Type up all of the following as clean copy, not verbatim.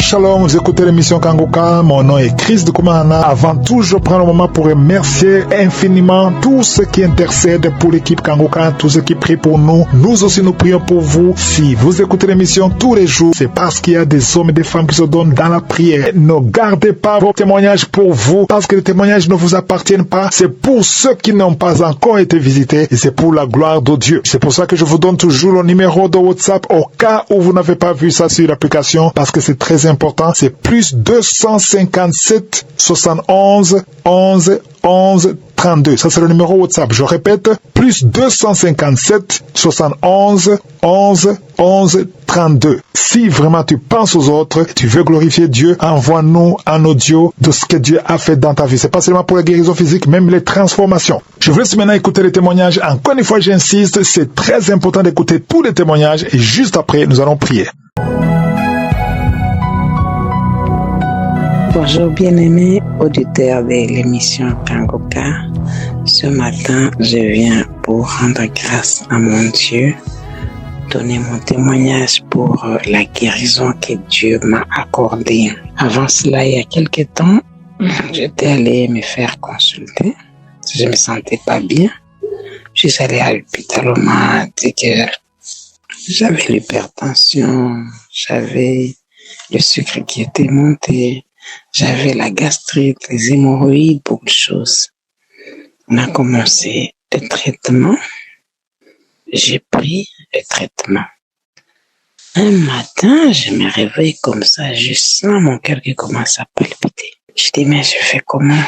Shalom, vous écoutez l'émission Kangoka, mon nom est Chris de Koumana. Avant tout, je prends le moment pour remercier infiniment tous ceux qui intercèdent pour l'équipe Kangoka, tous ceux qui prient pour nous. Nous aussi, nous prions pour vous. Si vous écoutez l'émission tous les jours, c'est parce qu'il y a des hommes et des femmes qui se donnent dans la prière. Ne gardez pas vos témoignages pour vous, parce que les témoignages ne vous appartiennent pas. C'est pour ceux qui n'ont pas encore été visités et c'est pour la gloire de Dieu. C'est pour ça que je vous donne toujours le numéro de WhatsApp au cas où vous n'avez pas vu ça sur l'application, parce que c'est très important. C'est plus 257 71 11 11 32. Ça, c'est le numéro WhatsApp. Je répète, plus 257 71 11 11 32. Si vraiment tu penses aux autres, tu veux glorifier Dieu, envoie-nous un audio de ce que Dieu a fait dans ta vie. C'est pas seulement pour la guérison physique, même les transformations. Je vous laisse maintenant écouter les témoignages. Encore une fois, j'insiste, c'est très important d'écouter tous les témoignages et juste après, nous allons prier. Bonjour bien-aimés auditeurs de l'émission Kangoka. Ce matin, je viens pour rendre grâce à mon Dieu, donner mon témoignage pour la guérison que Dieu m'a accordée. Avant cela, il y a quelques temps, j'étais allée me faire consulter. Je me sentais pas bien. Je suis allée à l'hôpital, on m'a dit que j'avais l'hypertension, j'avais le sucre qui était monté. J'avais la gastrite, les hémorroïdes, beaucoup de choses. On a commencé le traitement. J'ai pris le traitement. Un matin, je me réveille comme ça, je sens mon cœur qui commence à palpiter. Je dis, mais je fais comment?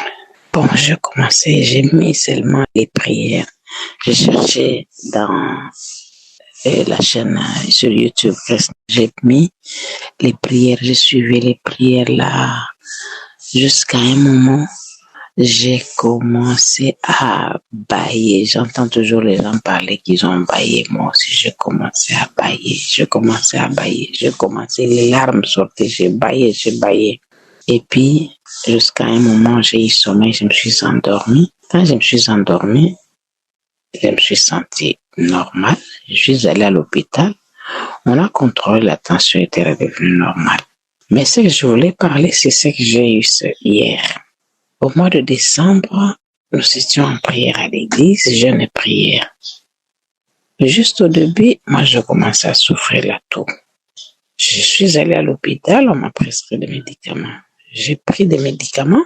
Bon, je commençais, j'ai mis seulement les prières. J'ai cherché dans la chaîne sur YouTube. J'ai mis les prières, j'ai suivi les prières là. Jusqu'à un moment, j'ai commencé à bâiller. J'entends toujours les gens parler qu'ils ont bâillé. Moi aussi, je commençais à bâiller. Les larmes sortaient. J'ai bâillé. Et puis, jusqu'à un moment, j'ai eu sommeil. Je me suis endormie. Quand je me suis endormie, je me suis sentie normale. Je suis allée à l'hôpital. On a contrôlé, la tension était redevenue normale. Mais ce que je voulais parler, c'est ce que j'ai eu hier. Au mois de décembre, nous étions en prière à l'église, jeûne et prière. Juste au début, moi, je commençais à souffrir la toux. Je suis allée à l'hôpital, on m'a prescrit des médicaments. J'ai pris des médicaments,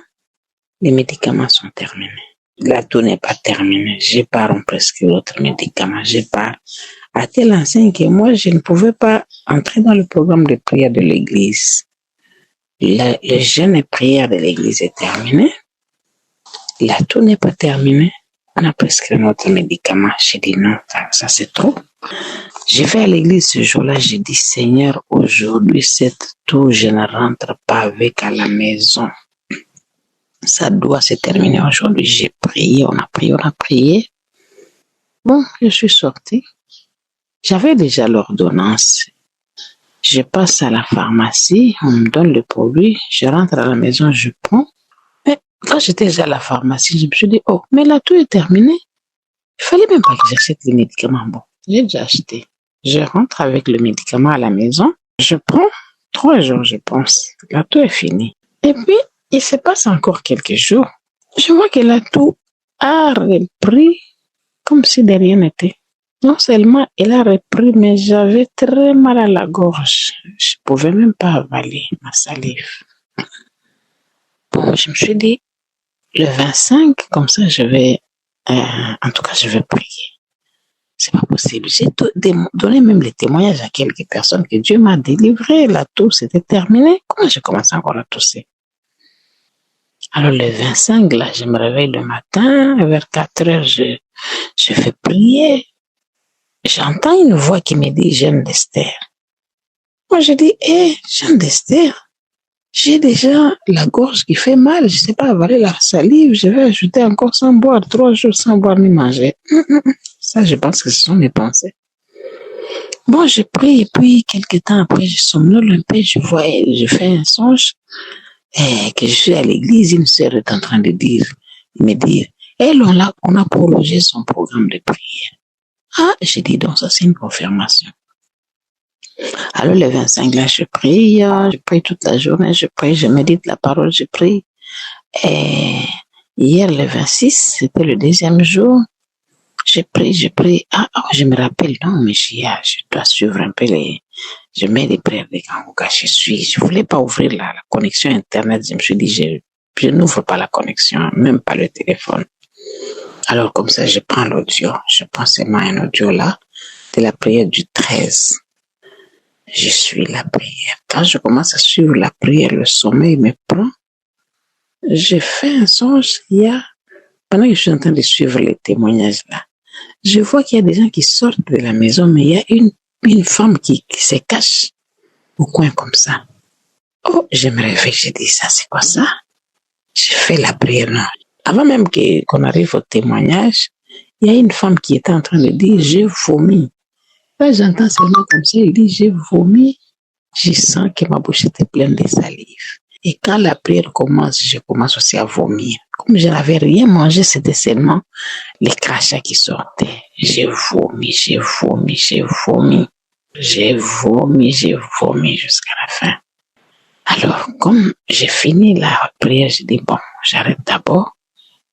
les médicaments sont terminés. La toux n'est pas terminée, j'ai pas prescrit d'autres médicaments, j'ai pas. À tel enseigne que moi, je ne pouvais pas entrer dans le programme de prière de l'église. Le jeûne et prière de l'église est terminé. La toux n'est pas terminée. On a prescrit notre médicament. J'ai dit non, ça c'est trop. Je vais à l'église ce jour-là, j'ai dit Seigneur, aujourd'hui, cette toux, je ne rentre pas avec à la maison. Ça doit se terminer aujourd'hui. J'ai prié, on a prié. Bon, je suis sortie. J'avais déjà l'ordonnance. Je passe à la pharmacie, on me donne le produit, je rentre à la maison, je prends. Mais quand j'étais déjà à la pharmacie, je me suis dit, oh, mais là, tout est terminé. Il fallait même pas que j'achète les médicaments. Bon, j'ai déjà acheté. Je rentre avec le médicament à la maison. Je prends 3 jours, je pense. Là, tout est fini. Et puis, il se passe encore quelques jours. Je vois que là, tout a repris comme si de rien n'était. Non seulement elle a repris, mais j'avais très mal à la gorge. Je pouvais même pas avaler ma salive. Bon, je me suis dit, le 25, comme ça, je vais prier. C'est pas possible. J'ai donné même les témoignages à quelques personnes que Dieu m'a délivré. La toux, c'était terminé. Comment j'ai commencé encore à tousser? Alors, le 25, là, je me réveille le matin, vers 4 heures, je fais prier. J'entends une voix qui me dit, Jeanne d'Esther. Moi, je dis, Jeanne d'Esther, j'ai déjà la gorge qui fait mal, je ne sais pas avaler la salive, je vais ajouter encore sans boire, 3 jours sans boire ni manger. Ça, je pense que ce sont mes pensées. Bon, je prie, et puis, quelques temps après, je somnole un peu, je fais un songe, que je suis à l'église, une sœur est en train de me dire, on a prolongé son programme de prière. Ah, j'ai dit donc, ça c'est une confirmation. Alors, le 25 là, je prie toute la journée, je prie, je médite la parole, je prie. Et hier, le 26, c'était le deuxième jour. Je prie. Je me rappelle, non, mais je dois suivre un peu je mets des prières de Kangoka. Je voulais pas ouvrir la connexion Internet. Je me suis dit, je n'ouvre pas la connexion, même pas le téléphone. Alors, comme ça, je prends l'audio. Je prends seulement un audio là, de la prière du 13. Je suis la prière. Quand je commence à suivre la prière, le sommeil me prend. Je fais un songe. Pendant que je suis en train de suivre les témoignages là, je vois qu'il y a des gens qui sortent de la maison, mais il y a une femme qui se cache au coin comme ça. Oh, je me réveille, je dis ça, c'est quoi ça? Je fais la prière. Non. Avant même qu'on arrive au témoignage, il y a une femme qui était en train de dire, j'ai vomi. Là, j'entends seulement comme ça, il dit, j'ai vomi. Je sens que ma bouche était pleine de salive. Et quand la prière commence, je commence aussi à vomir. Comme je n'avais rien mangé, c'était seulement les crachats qui sortaient. J'ai vomi jusqu'à la fin. Alors, comme j'ai fini la prière, je dis, bon, j'arrête d'abord.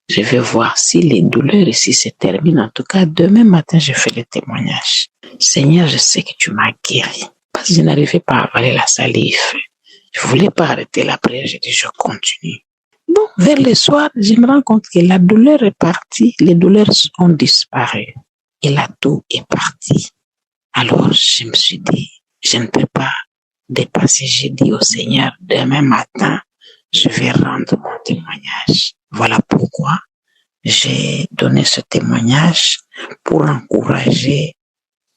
Je vais voir si les douleurs ici se terminent. En tout cas, demain matin, je fais le témoignage. Seigneur, je sais que tu m'as guéri. Parce que je n'arrivais pas à avaler la salive. Je voulais pas arrêter la prière. J'ai dit, je continue. Bon, vers le soir, je me rends compte que la douleur est partie. Les douleurs ont disparu. Et la toux est partie. Alors, je me suis dit, je ne peux pas dépasser. J'ai dit au Seigneur, demain matin, je vais rendre mon témoignage. Voilà pourquoi j'ai donné ce témoignage pour encourager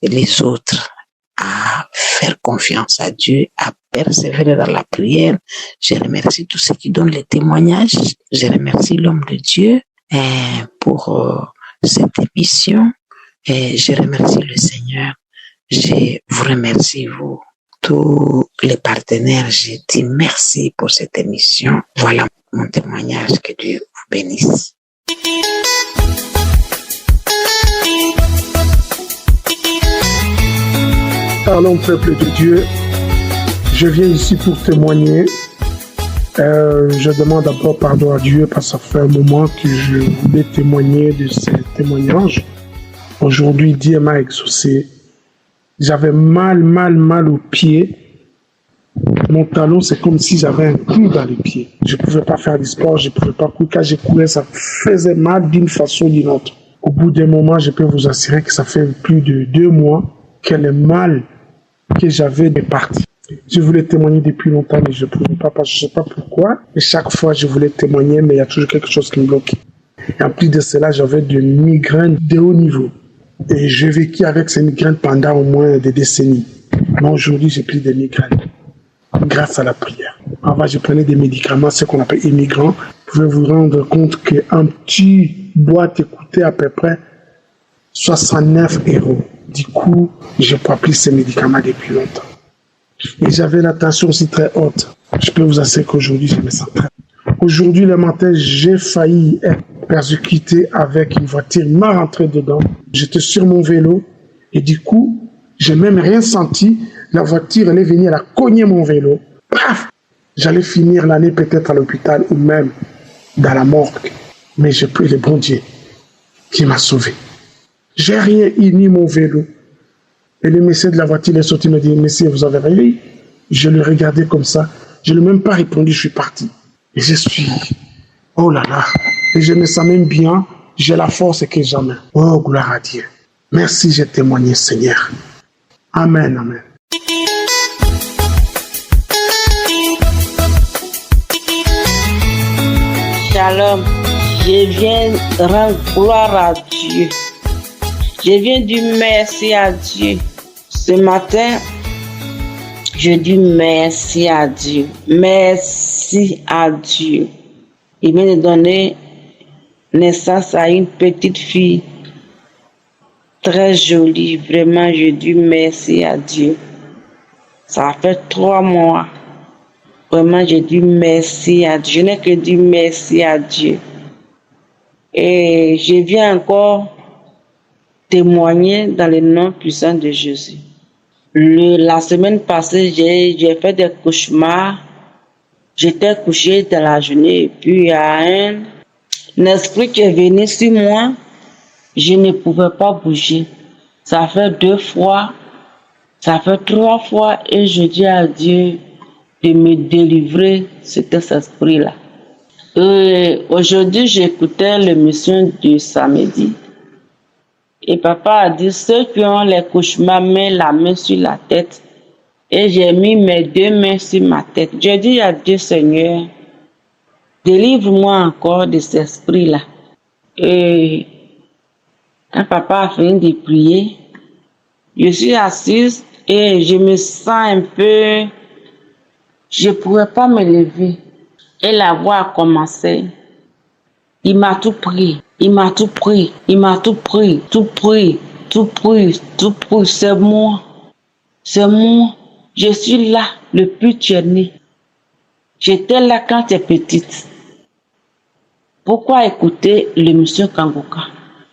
les autres à faire confiance à Dieu, à persévérer dans la prière. Je remercie tous ceux qui donnent les témoignages. Je remercie l'homme de Dieu pour cette émission. Et je remercie le Seigneur. Je vous remercie, vous, tous les partenaires. Je dis merci pour cette émission. Voilà mon témoignage. Que Dieu vous bénisse. Parlons, peuple de Dieu. Je viens ici pour témoigner. Je demande d'abord pardon à Dieu parce que ça fait un moment que je voulais témoigner de ces témoignages. Aujourd'hui, Dieu m'a exaucé. J'avais mal au pied. Mon talon, c'est comme si j'avais un clou dans les pieds. Je ne pouvais pas faire du sport, je ne pouvais pas courir. Quand je courais, ça faisait mal d'une façon ou d'une autre. Au bout d'un moment, je peux vous assurer que ça fait plus de 2 mois que le mal que j'avais est parti. Je voulais témoigner depuis longtemps, mais je ne pouvais pas, parce que je ne sais pas pourquoi. Et chaque fois, je voulais témoigner, mais il y a toujours quelque chose qui me bloquait. Et en plus de cela, j'avais des migraines de haut niveau. Et j'ai vécu avec ces migraines pendant au moins des décennies. Mais aujourd'hui, j'ai plus de migraines. Grâce à la prière. Avant, je prenais des médicaments, ce qu'on appelle immigrants. Vous pouvez vous rendre compte qu'un petit boîte coûtait à peu près 69 €. Du coup, je ne prends plus ces médicaments depuis longtemps. Et j'avais la tension aussi très haute. Je peux vous assurer qu'aujourd'hui, je me sens très bien. Aujourd'hui, le matin, j'ai failli être persécuté avec une voiture. Il m'a rentré dedans. J'étais sur mon vélo et du coup, j'ai même rien senti. La voiture, elle est venue, elle a cogné mon vélo. Paf! J'allais finir l'année peut-être à l'hôpital ou même dans la morgue. Mais j'ai pris le bon Dieu qui m'a sauvé. J'ai rien eu ni mon vélo. Et le monsieur de la voiture est sorti, me dit, monsieur, vous avez rien eu? Je le regardais comme ça. Je ne lui ai même pas répondu, je suis parti. Et je suis, oh là là. Et je me sens même bien. J'ai la force que jamais. Oh, gloire à Dieu. Merci, j'ai témoigné, Seigneur. Amen, amen. Shalom, je viens rendre gloire à Dieu. Je viens dire merci à Dieu. Ce matin, je dis merci à Dieu. Merci à Dieu. Il vient de donner naissance à une petite fille très jolie. Vraiment, je dis merci à Dieu. Ça fait 3 mois. Vraiment, je dis merci à Dieu. Je n'ai que dit merci à Dieu. Et je viens encore témoigner dans le nom puissant de Jésus. La semaine passée, j'ai fait des cauchemars. J'étais couchée dans la journée et puis il y a un esprit qui est venu sur moi. Je ne pouvais pas bouger. Ça fait 2 fois, ça fait 3 fois et je dis à Dieu de me délivrer de cet esprit-là. Aujourd'hui, j'écoutais l'émission du samedi. Et papa a dit, ceux qui ont les cauchemars, mettent la main sur la tête. Et j'ai mis mes 2 mains sur ma tête. J'ai dit à Dieu, Seigneur, délivre-moi encore de cet esprit-là. Et quand papa a fini de prier, je suis assise et je me sens un peu... Je ne pouvais pas me lever. Et la voix a commencé. Il m'a tout pris. Il m'a tout pris. Il m'a tout pris. Tout pris. Tout pris. Tout pris. C'est moi. C'est moi. Je suis là depuis que tu es né. J'étais là quand tu es petite. Pourquoi écouter l'émission Kangoka?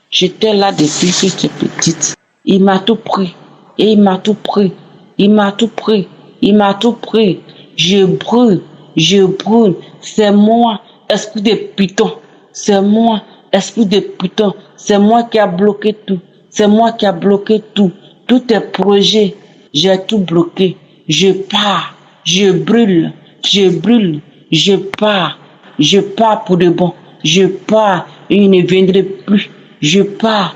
J'étais là depuis que tu es petite. Il m'a tout pris. Et il m'a tout pris. Il m'a tout pris. Il m'a tout pris. Je brûle. Je brûle. C'est moi, esprit de python. C'est moi, esprit de python. C'est moi qui a bloqué tout. C'est moi qui a bloqué tout. Tous tes projets, j'ai tout bloqué. Je pars. Je brûle. Je brûle. Je pars. Je pars pour de bon. Je pars et il ne viendrai plus. Je pars.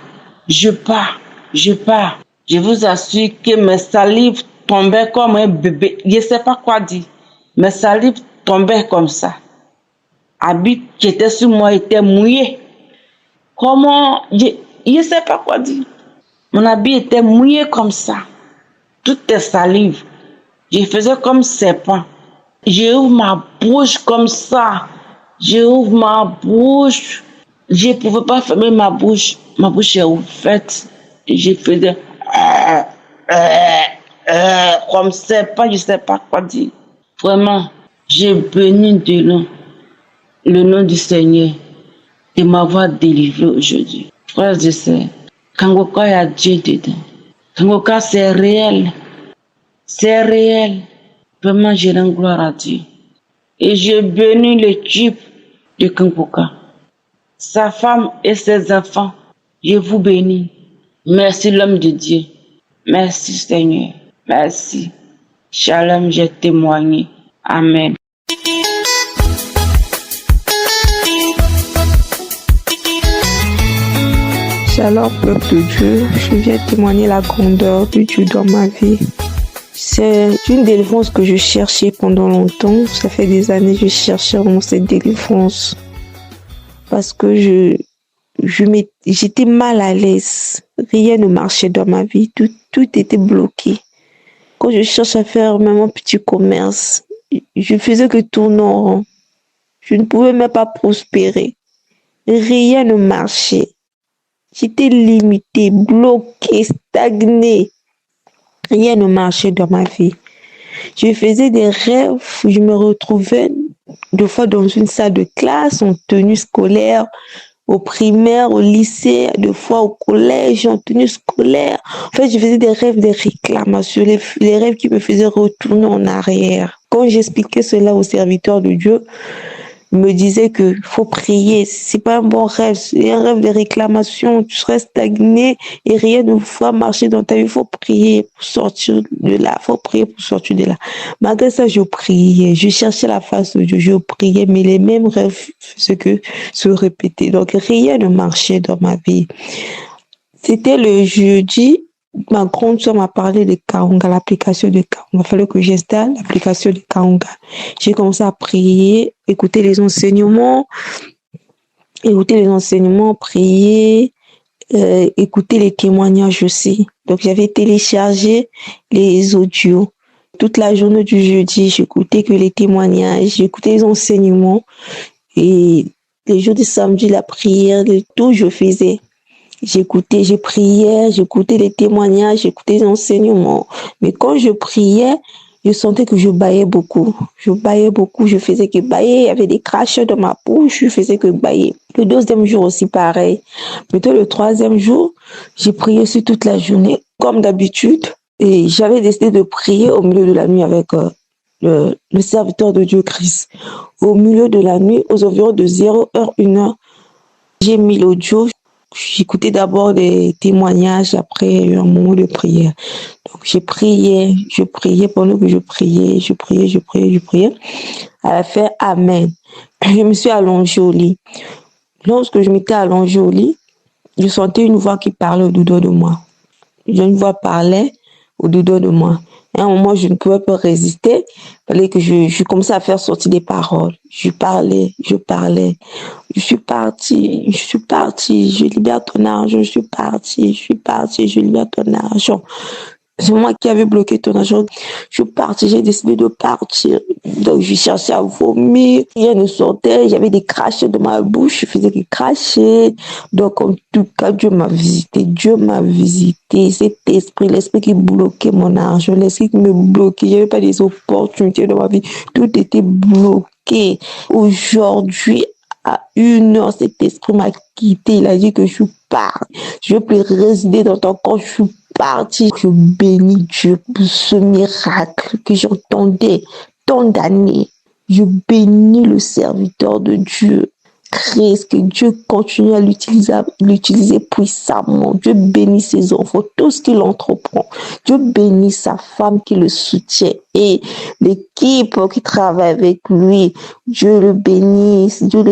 Je pars. Je pars. Je vous assure que mes salives tombaient comme un bébé. Je ne sais pas quoi dire. Mes salives tombaient comme ça. Habit qui était sur moi était mouillé. Comment? Je ne sais pas quoi dire. Mon habit était mouillé comme ça. Toutes tes salives. Je faisais comme serpent. Je ouvre ma bouche comme ça. Je ouvre ma bouche. Je ne pouvais pas fermer ma bouche. Ma bouche est ouverte. Je faisais comme serpent. Je ne sais pas quoi dire. Vraiment, j'ai béni le nom du Seigneur de m'avoir délivré aujourd'hui. Frères et sœurs, Kangoka, il y a Dieu dedans. Kangoka, c'est réel. C'est réel. Vraiment, je rends gloire à Dieu. Et je bénis l'équipe de Kangoka. Sa femme et ses enfants, je vous bénis. Merci l'homme de Dieu. Merci Seigneur. Merci. Shalom, j'ai témoigné. Amen. Shalom, peuple de Dieu. Je viens témoigner la grandeur de Dieu dans ma vie. C'est une délivrance que je cherchais pendant longtemps. Ça fait des années que je cherchais vraiment cette délivrance. Parce que j'étais mal à l'aise. Rien ne marchait dans ma vie. Tout était bloqué. Quand je cherche à faire même un petit commerce, je faisais que tourner en rond. Je ne pouvais même pas prospérer. Rien ne marchait. J'étais limitée, bloquée, stagnée. Rien ne marchait dans ma vie. Je faisais des rêves. Je me retrouvais deux fois dans une salle de classe, en tenue scolaire, au primaire, au lycée, deux fois au collège, en tenue scolaire. En fait, je faisais des rêves de réclamation, les rêves qui me faisaient retourner en arrière. Quand j'expliquais cela aux serviteurs de Dieu, ils me disaient qu'il faut prier. C'est pas un bon rêve, c'est un rêve de réclamation. Tu serais stagné et rien ne va marcher dans ta vie. Il faut prier pour sortir de là. Il faut prier pour sortir de là. Malgré ça, je priais. Je cherchais la face de Dieu. Je priais, mais les mêmes rêves faisaient que se répétaient. Donc, rien ne marchait dans ma vie. C'était le jeudi. Ma grande soeur m'a parlé de Kaunga, l'application de Kaunga. Il fallait que j'installe l'application de Kaunga. J'ai commencé à prier, écouter les enseignements, prier, écouter les témoignages aussi. Donc, j'avais téléchargé les audios. Toute la journée du jeudi, j'écoutais que les témoignages, j'écoutais les enseignements. Et les jours du samedi, la prière, tout je faisais. J'écoutais, je priais, j'écoutais les témoignages, j'écoutais les enseignements. Mais quand je priais, je sentais que je bâillais beaucoup. Je faisais que bâiller, il y avait des crachats dans ma bouche, je faisais que bâiller. Le deuxième jour aussi, pareil. Plutôt le troisième jour, j'ai prié aussi toute la journée, comme d'habitude. Et j'avais décidé de prier au milieu de la nuit avec le serviteur de Dieu Christ. Au milieu de la nuit, aux environs de 0h, 1h, j'ai mis l'audio. J'écoutais d'abord des témoignages, après un moment de prière. Donc je priais pendant que je priais. À la fin, Amen. Je me suis allongée au lit. Lorsque je m'étais allongée au lit, je sentais une voix qui parlait au-dedans de moi. Une voix parlait au-dedans de moi. À un moment, je ne pouvais pas résister. Il fallait que je commençais à faire sortir des paroles. Je parlais. Je suis partie. Je libère ton argent. Je suis partie. Je libère ton argent. C'est moi qui avais bloqué ton argent. Je suis partie, j'ai décidé de partir. Donc, je cherchais à vomir. Rien ne sortait. J'avais des crachets de ma bouche. Je faisais des crachets. Donc, en tout cas, Dieu m'a visité. Cet esprit, l'esprit qui bloquait mon argent, l'esprit qui me bloquait. J'avais pas des opportunités dans ma vie. Tout était bloqué. Aujourd'hui, à 1h, cet esprit m'a quitté. Il a dit que je suis partie. Je ne veux plus résider dans ton corps. Je suis partie. Je bénis Dieu pour ce miracle que j'entendais tant d'années. Je bénis le serviteur de Dieu, Christ, que Dieu continue à l'utiliser puissamment. Dieu bénit ses enfants, tout ce qu'il entreprend. Dieu bénit sa femme qui le soutient et l'équipe qui travaille avec lui. Dieu le bénisse, que Dieu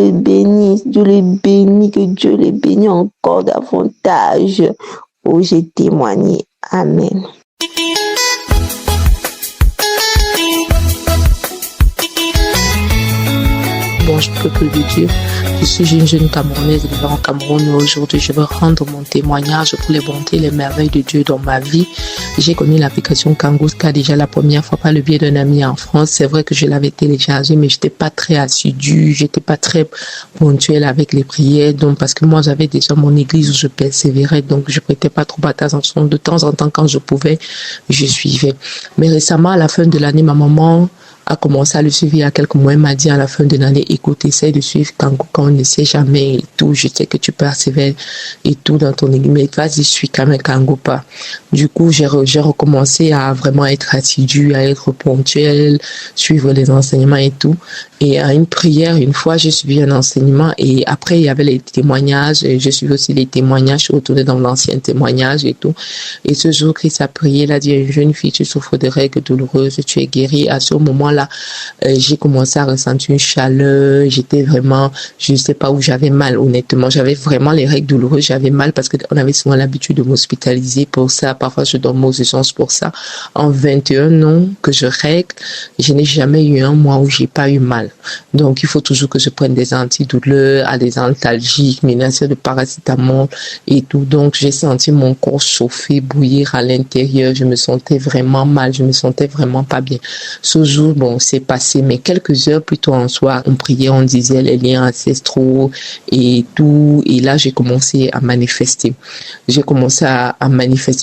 le bénisse encore davantage. Oh, j'ai témoigné. Amen. Bonjour peuple de Dieu, je suis une jeune Camerounaise vivant au Cameroun. Aujourd'hui, je veux rendre mon témoignage pour les bontés et les merveilles de Dieu dans ma vie. J'ai connu l'application Kangouska déjà la première fois par le biais d'un ami en France. C'est vrai que je l'avais téléchargé, mais j'étais pas très assidue, j'étais pas très ponctuelle avec les prières. Donc, parce que moi, j'avais déjà mon église où je persévérais, donc je prêtais pas trop attention. De temps en temps, quand je pouvais, je suivais. Mais récemment, à la fin de l'année, ma maman a commencé à le suivre il y a quelques mois. Elle m'a dit à la fin de l'année, écoute, essaie de suivre quand on ne sait jamais et tout. Je sais que tu persévères et tout dans ton église, mais vas-y, suis quand même Kangoupa. Du coup, j'ai recommencé à vraiment être assidue, à être ponctuelle, suivre les enseignements et tout. Et à une prière, une fois, j'ai suivi un enseignement et après, il y avait les témoignages. Et je suivi aussi les témoignages. Je suis retournée dans l'ancien témoignage et tout. Et ce jour, Christ a prié. Il a dit à une jeune fille, tu souffres de règles douloureuses, tu es guérie. À ce moment-là, j'ai commencé à ressentir une chaleur. J'étais vraiment, je ne sais pas où j'avais mal, honnêtement. J'avais vraiment les règles douloureuses. J'avais mal parce qu'on avait souvent l'habitude de m'hospitaliser pour ça. Parfois, je donne aux urgences pour ça. En 21 ans que je règle, je n'ai jamais eu un mois où j'ai pas eu mal. Donc, il faut toujours que je prenne des antidouleurs, des antalgiques, ménaceurs de paracétamol et tout. Donc, j'ai senti mon corps chauffer, bouillir à l'intérieur. Je me sentais vraiment mal. Je me sentais vraiment pas bien. Ce jour, bon, c'est passé, mais quelques heures plus tôt en soir, on priait, on disait les liens ancestraux et tout. Et là, j'ai commencé à manifester.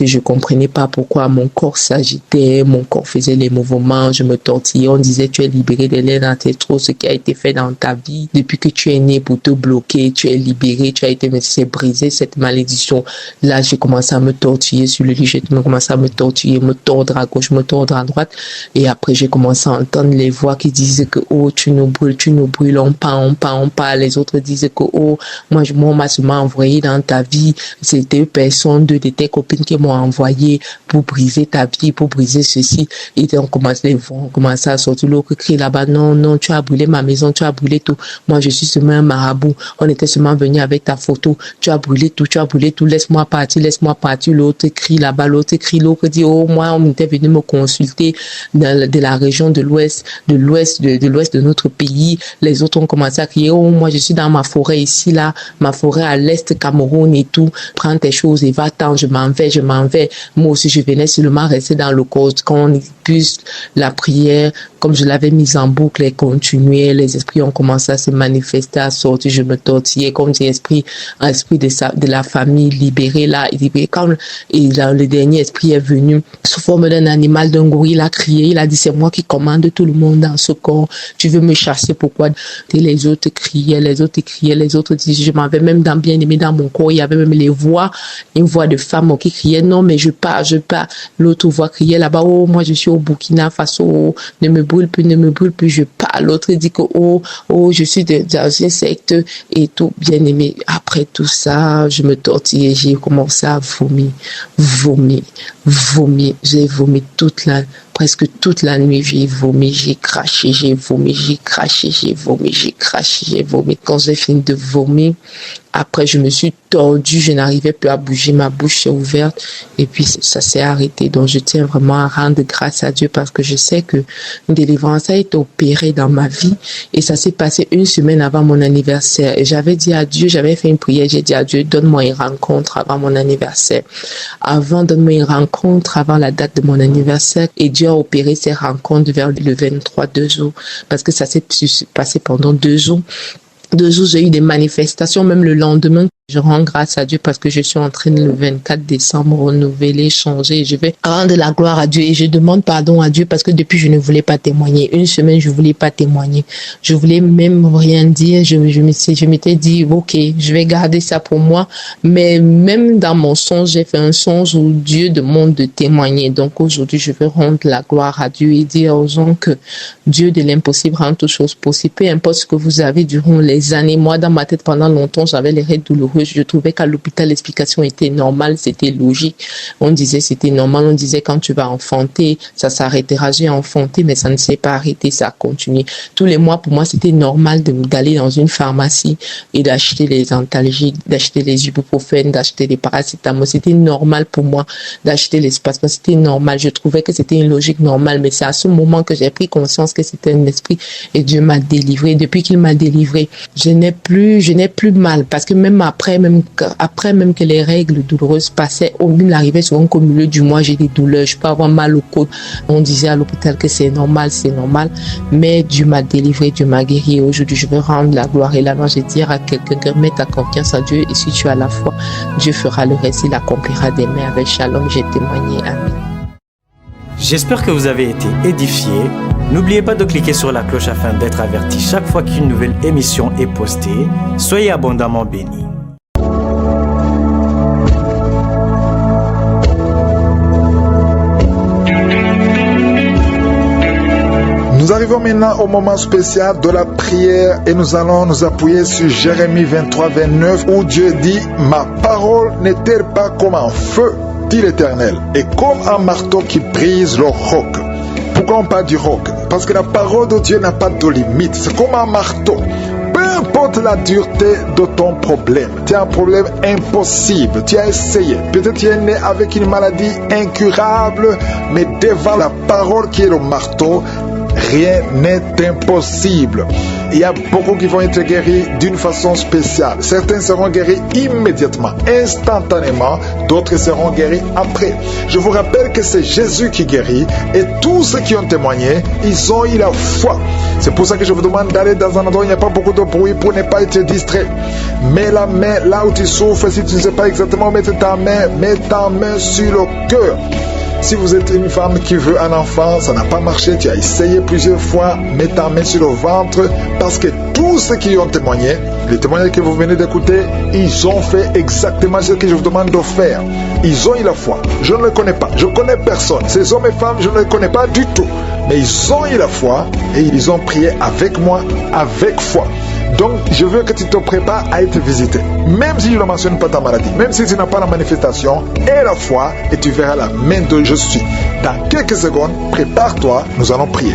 Je comprenais pas pourquoi mon corps s'agitait, mon corps faisait les mouvements, je me tortillais. On disait, tu es libéré des liens ancestraux, ce qui a été fait dans ta vie depuis que tu es né pour te bloquer, tu es libéré, tu as été brisé cette malédiction. Là, j'ai commencé à me tortiller sur le lit, j'ai commencé à me tortiller, me tordre à gauche, me tordre à droite. Et après, j'ai commencé à entendre les voix qui disaient que, oh, tu nous brûles, on part. Les autres disaient que, oh, moi, on m'a seulement envoyé dans ta vie. C'était deux de tes copines qui m'ont envoyé pour briser ta vie, pour briser ceci. Et on commençait à sortir. L'autre crie là-bas, non, tu as brûlé ma maison, tu as brûlé tout. Moi, je suis seulement un marabout. On était seulement venu avec ta photo. Tu as brûlé tout. Laisse-moi partir. L'autre crie là-bas, l'autre dit, oh, moi, on était venu me consulter de la région de l'ouest de notre pays. Les autres ont commencé à crier, oh, moi, je suis dans ma forêt ici, là, ma forêt à l'est, Cameroun et tout. Prends tes choses et va-t'en, je m'en vais. Moi aussi, je venais seulement rester dans le corps. Quand on puisse la prière, comme je l'avais mise en boucle et continuait, les esprits ont commencé à se manifester, à sortir, je me tortillais comme des esprits, un esprit de la famille libéré là, quand le dernier esprit est venu sous forme d'un animal, d'un gorille, il a crié, il a dit c'est moi qui commande de tout le monde dans ce corps. Tu veux me chasser, pourquoi? Et les autres criaient, les autres disaient, je m'avais même bien aimé dans mon corps. Il y avait même une voix de femme qui criait, non, mais je pars. L'autre voix criait là-bas, oh, moi je suis au Burkina Faso, oh, ne me brûle plus, je pars. L'autre dit que, oh, je suis dans une secte et tout, bien aimé. Après tout ça, je me tortillais, j'ai commencé à vomir. J'ai vomi presque toute la nuit, j'ai vomi, j'ai craché. Quand j'ai fini de vomir, après je me suis tordue, je n'arrivais plus à bouger, ma bouche s'est ouverte et puis ça s'est arrêté. Donc je tiens vraiment à rendre grâce à Dieu parce que je sais que une délivrance a été opérée dans ma vie et ça s'est passé une semaine avant mon anniversaire. Et j'avais dit à Dieu, j'avais fait une prière, j'ai dit à Dieu, donne-moi une rencontre avant mon anniversaire. Donne-moi une rencontre avant la date de mon anniversaire. Et Dieu a opéré ces rencontres vers le 23 2 août parce que ça s'est passé pendant 2 jours. 2 jours, j'ai eu des manifestations, même le lendemain. Je rends grâce à Dieu parce que je suis en train de le 24 décembre renouveler, changer. Je vais rendre la gloire à Dieu et je demande pardon à Dieu parce que depuis, je ne voulais pas témoigner. Une semaine, je voulais pas témoigner. Je voulais même rien dire. Je m'étais dit, ok, je vais garder ça pour moi. Mais même dans mon songe, j'ai fait un songe où Dieu demande de témoigner. Donc aujourd'hui, je vais rendre la gloire à Dieu et dire aux gens que Dieu de l'impossible rend toutes choses possibles. Peu importe ce que vous avez durant les années. Moi, dans ma tête, pendant longtemps, j'avais les règles douloureuses. Je trouvais qu'à l'hôpital, l'explication était normale, c'était logique. On disait c'était normal, on disait quand tu vas enfanter, ça s'arrêtera. J'ai enfanté, mais ça ne s'est pas arrêté, ça a continué. Tous les mois, pour moi, c'était normal d'aller dans une pharmacie et d'acheter les antalgiques, d'acheter les ibuprofènes, d'acheter les paracétamol. C'était normal pour moi d'acheter les spasmes. C'était normal. Je trouvais que c'était une logique normale, mais c'est à ce moment que j'ai pris conscience que c'était un esprit et Dieu m'a délivré. Depuis qu'il m'a délivré, je n'ai plus mal parce que même après même que les règles douloureuses passaient, il arrivait souvent qu'au milieu du mois, j'ai des douleurs, je peux avoir mal au côte. On disait à l'hôpital que c'est normal, mais Dieu m'a délivré, Dieu m'a guéri. Et aujourd'hui, je veux rendre la gloire et la louange et dire à quelqu'un que mets ta confiance en Dieu et si tu as la foi, Dieu fera le reste, il accomplira des merveilles. Shalom, j'ai témoigné. Amen. J'espère que vous avez été édifiés. N'oubliez pas de cliquer sur la cloche afin d'être averti chaque fois qu'une nouvelle émission est postée. Soyez abondamment bénis. Nous arrivons maintenant au moment spécial de la prière et nous allons nous appuyer sur Jérémie 23-29 où Dieu dit « Ma parole n'est-elle pas comme un feu, dit l'Éternel, et comme un marteau qui brise le roc ?» Pourquoi on parle du roc? Parce que la parole de Dieu n'a pas de limite. C'est comme un marteau. Peu importe la dureté de ton problème, tu as un problème impossible, tu as essayé. Peut-être tu es né avec une maladie incurable, mais devant la parole qui est le marteau, rien n'est impossible. Il y a beaucoup qui vont être guéris d'une façon spéciale. Certains seront guéris immédiatement, instantanément. D'autres seront guéris après. Je vous rappelle que c'est Jésus qui guérit et tous ceux qui ont témoigné, ils ont eu la foi. C'est pour ça que je vous demande d'aller dans un endroit où il n'y a pas beaucoup de bruit pour ne pas être distrait. Mets la main là où tu souffres. Si tu ne sais pas exactement où mettre ta main, mets ta main sur le cœur. Si vous êtes une femme qui veut un enfant, ça n'a pas marché, tu as essayé plusieurs fois, mets ta main sur le ventre, parce que tous ceux qui ont témoigné, les témoignages que vous venez d'écouter, ils ont fait exactement ce que je vous demande de faire. Ils ont eu la foi. Je ne les connais pas, je connais personne. Ces hommes et femmes, je ne les connais pas du tout. Mais ils ont eu la foi et ils ont prié avec moi, avec foi. Donc, je veux que tu te prépares à être visité. Même si je ne mentionne pas ta maladie, même si tu n'as pas la manifestation, aie la foi et tu verras la main de je suis. Dans quelques secondes, prépare-toi, nous allons prier.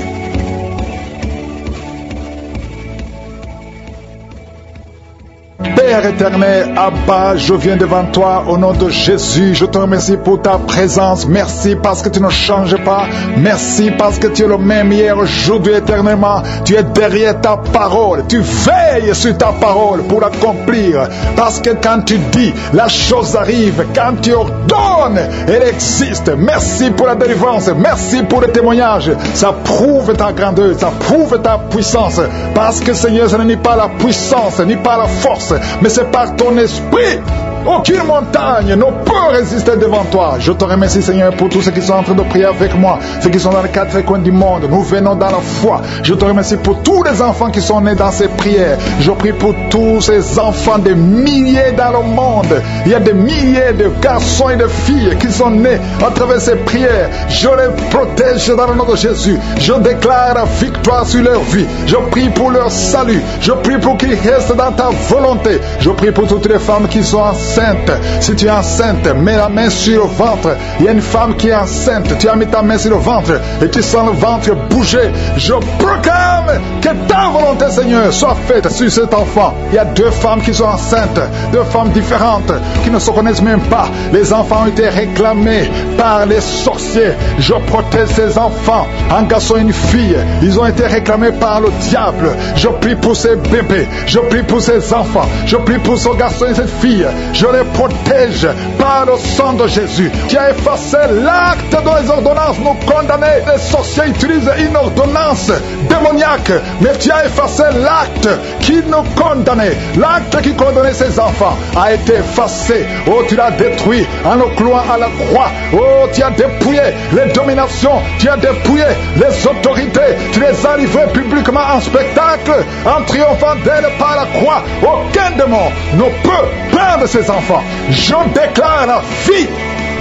Père éternel, Abba, je viens devant toi au nom de Jésus. Je te remercie pour ta présence. Merci parce que tu ne changes pas. Merci parce que tu es le même hier, aujourd'hui, éternellement. Tu es derrière ta parole. Tu veilles sur ta parole pour l'accomplir. Parce que quand tu dis, la chose arrive. Quand tu ordonnes, elle existe. Merci pour la délivrance. Merci pour le témoignage. Ça prouve ta grandeur. Ça prouve ta puissance. Parce que Seigneur, ce n'est pas la puissance, ni pas la force, mais c'est par ton esprit. Aucune montagne ne peut résister devant toi. Je te remercie, Seigneur, pour tous ceux qui sont en train de prier avec moi, ceux qui sont dans les quatre coins du monde. Nous venons dans la foi. Je te remercie pour tous les enfants qui sont nés dans ces prières. Je prie pour tous ces enfants, des milliers dans le monde. Il y a des milliers de garçons et de filles qui sont nés à travers ces prières. Je les protège dans le nom de Jésus. Je déclare la victoire sur leur vie. Je prie pour leur salut. Je prie pour qu'ils restent dans ta volonté. Je prie pour toutes les femmes qui sont enceintes. Si tu es enceinte, mets la main sur le ventre. Il y a une femme qui est enceinte. Tu as mis ta main sur le ventre et tu sens le ventre bouger. Je proclame que ta volonté, Seigneur, soit faite sur cet enfant. Il y a 2 femmes qui sont enceintes, 2 femmes différentes qui ne se connaissent même pas. Les enfants ont été réclamés par les sorciers. Je protège ces enfants, un garçon et une fille. Ils ont été réclamés par le diable. Je prie pour ces bébés. Je prie pour ces enfants. Je prie pour ce garçon et cette fille. Je les protège par le sang de Jésus qui a effacé l'acte dont les ordonnances nous condamnaient. Les sorciers utilisent une ordonnance démoniaque, mais tu as effacé l'acte qui nous condamnait. L'acte qui condamnait ces enfants a été effacé. Oh, tu l'as détruit en le clouant à la croix. Oh, tu as dépouillé les dominations, tu as dépouillé les autorités, tu les as livrées publiquement en spectacle, en triomphant d'elles par la croix. Aucun démon ne peut prendre ces enfants. Je déclare la vie.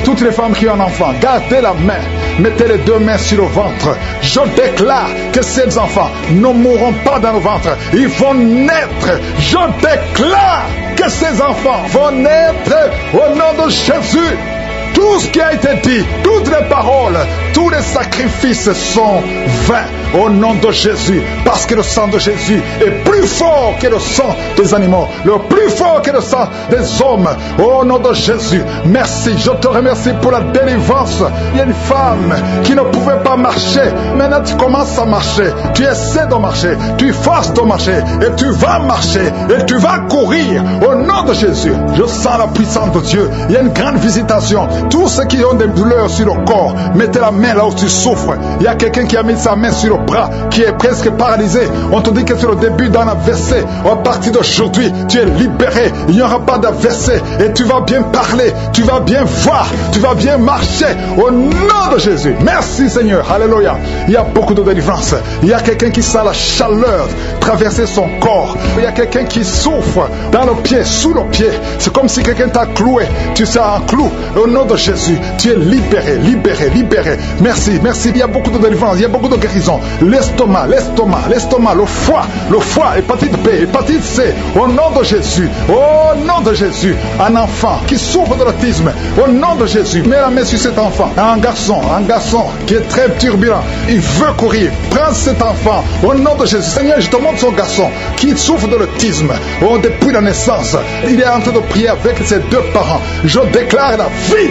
Toutes les femmes qui ont un enfant, gardez la main, mettez les 2 mains sur le ventre. Je déclare que ces enfants ne mourront pas dans le ventre, ils vont naître. Je déclare que ces enfants vont naître au nom de Jésus. Tout ce qui a été dit, toutes les paroles, tous les sacrifices sont vains au nom de Jésus. Parce que le sang de Jésus est plus fort que le sang des animaux, le plus fort que le sang des hommes. Au nom de Jésus, merci. Je te remercie pour la délivrance. Il y a une femme qui ne pouvait pas marcher. Maintenant tu commences à marcher. Tu essaies de marcher. Tu forces de marcher. Et tu vas marcher. Et tu vas courir. Au nom de Jésus, je sens la puissance de Dieu. Il y a une grande visitation. Tous ceux qui ont des douleurs sur le corps, mettez la main là où tu souffres. Il y a quelqu'un qui a mis sa main sur le bras, qui est presque paralysé. On te dit que c'est le début d'un AVC. À partir d'aujourd'hui, tu es libéré. Il n'y aura pas d'AVC. Et tu vas bien parler, tu vas bien voir, tu vas bien marcher. Au nom de Jésus. Merci Seigneur. Alléluia. Il y a beaucoup de délivrance. Il y a quelqu'un qui sent la chaleur traverser son corps. Il y a quelqu'un qui souffre dans le pied, sous le pied. C'est comme si quelqu'un t'a cloué. Tu sais un clou. Au nom de Jésus, tu es libéré, libéré, libéré. Merci, merci. Il y a beaucoup de délivrance, il y a beaucoup de guérison. L'estomac, le foie, hépatite B, hépatite C. Au nom de Jésus, au nom de Jésus, un enfant qui souffre de l'autisme. Au nom de Jésus, mets la main sur cet enfant. Un garçon qui est très turbulent. Il veut courir. Prends cet enfant. Au nom de Jésus, Seigneur, je te montre son garçon qui souffre de l'autisme. Oh, depuis la naissance, il est en train de prier avec ses 2 parents. Je déclare la vie.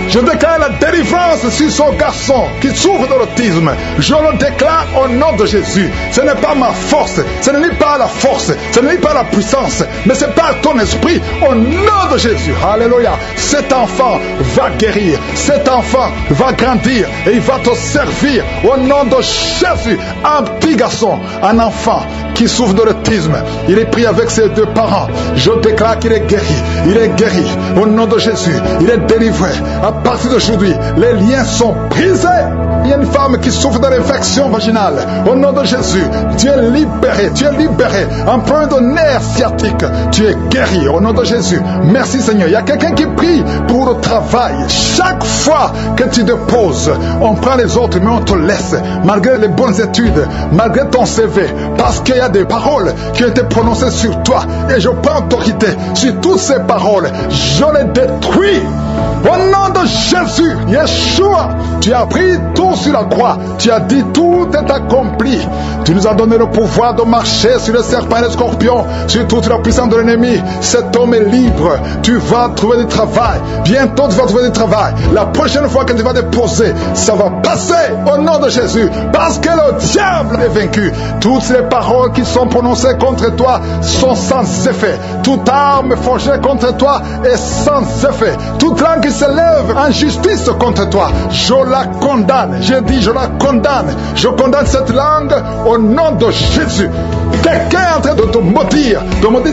Je déclare la délivrance sur son garçon qui souffre de l'autisme. Je le déclare au nom de Jésus. Ce n'est pas ma force, ce n'est pas la force, ce n'est pas la puissance, mais c'est par ton esprit au nom de Jésus. Alléluia. Cet enfant va guérir, cet enfant va grandir et il va te servir au nom de Jésus. Un petit garçon, un enfant qui souffre de l'autisme, il est pris avec ses 2 parents. Je déclare qu'il est guéri au nom de Jésus. Il est délivré. À partir d'aujourd'hui, les liens sont brisés. Il y a une femme qui souffre de l'infection vaginale. Au nom de Jésus, tu es libéré, un problème de nerf sciatique, tu es guéri au nom de Jésus. Merci Seigneur. Il y a quelqu'un qui prie pour le travail. Chaque fois que tu déposes, on prend les autres mais on te laisse, malgré les bonnes études, malgré ton CV, parce qu'il y a des paroles qui ont été prononcées sur toi. Et je prends autorité sur toutes ces paroles. Je les détruis. Au nom de Jésus, Yeshua, tu as pris tout sur la croix. Tu as dit tout est accompli. Tu nous as donné le pouvoir de marcher sur les serpents et les scorpions, sur toute la puissance de l'ennemi. Cet homme est libre. Tu vas trouver du travail. Bientôt tu vas trouver du travail. La prochaine fois que tu vas déposer, ça va passer au nom de Jésus. Parce que le diable est vaincu. Toutes les paroles qui sont prononcées contre toi sont sans effet. Toute arme forgée contre toi est sans effet. Toute langue qui s'élève en justice contre toi, je la condamne. J'ai dit je la condamne. Je condamne cette langue au nom de Jésus. Quelqu'un est en train de te maudire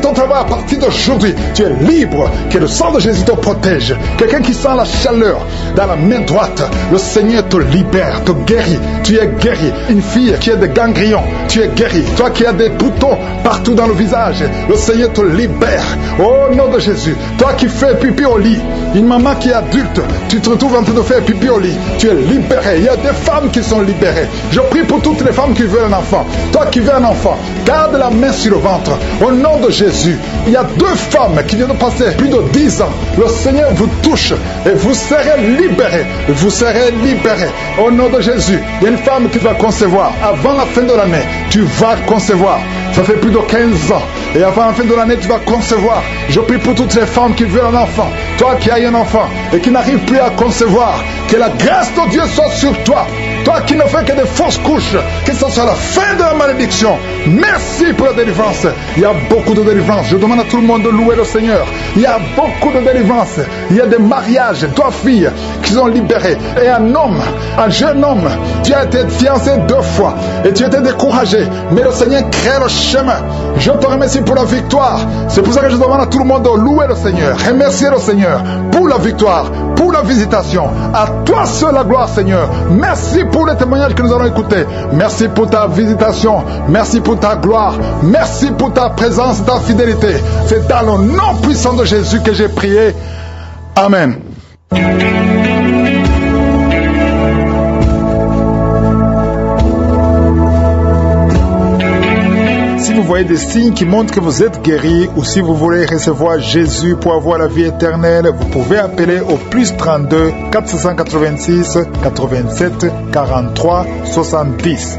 ton travail à partir d'aujourd'hui. Tu es libre, que le sang de Jésus te protège. Quelqu'un qui sent la chaleur dans la main droite, le Seigneur te libère, te guérit. Tu es guéri. Une fille qui a des ganglions, tu es guéri. Toi qui as des boutons partout dans le visage, le Seigneur te libère. Au nom de Jésus. Toi qui fais pipi au lit, une maman qui est adulte, tu te retrouves en train de faire pipi au lit. Tu es libéré. Il y a des femmes qui sont libérées. Je prie pour toutes les femmes qui veulent un enfant. Toi qui veux un enfant, garde la main sur le ventre. Au nom de Jésus. Il y a 2 femmes qui viennent de passer plus de 10 ans. Le Seigneur vous touche et vous serez libérés. Vous serez libérés. Au nom de Jésus. Il y a une femme qui va concevoir. Avant la fin de l'année, tu vas concevoir. Ça fait plus de 15 ans. Et avant la fin de l'année, tu vas concevoir. Je prie pour toutes les femmes qui veulent un enfant. Toi qui as un enfant et qui n'arrive plus à concevoir, que la grâce de Dieu soit sur toi. Toi qui ne fais que des fausses couches, que ce soit la fin de la malédiction. Merci pour la délivrance. Il y a beaucoup de délivrance. Je demande à tout le monde de louer le Seigneur. Il y a beaucoup de délivrance. Il y a des mariages, 2 filles qui sont libérées. Et un homme, un jeune homme, tu as été fiancé 2 fois et tu étais découragé. Mais le Seigneur crée le chemin. Je te remercie pour la victoire. C'est pour ça que je demande à tout le monde de louer le Seigneur. Remercier le Seigneur pour la victoire, pour la visitation. À toi seul la gloire, Seigneur. Merci pour les témoignages que nous allons écouter. Merci pour ta visitation. Merci pour ta gloire. Merci pour ta présence, ta fidélité. C'est dans le nom puissant de Jésus que j'ai prié. Amen. Si vous voyez des signes qui montrent que vous êtes guéri, ou si vous voulez recevoir Jésus pour avoir la vie éternelle, vous pouvez appeler au plus 32 486 87 43 70.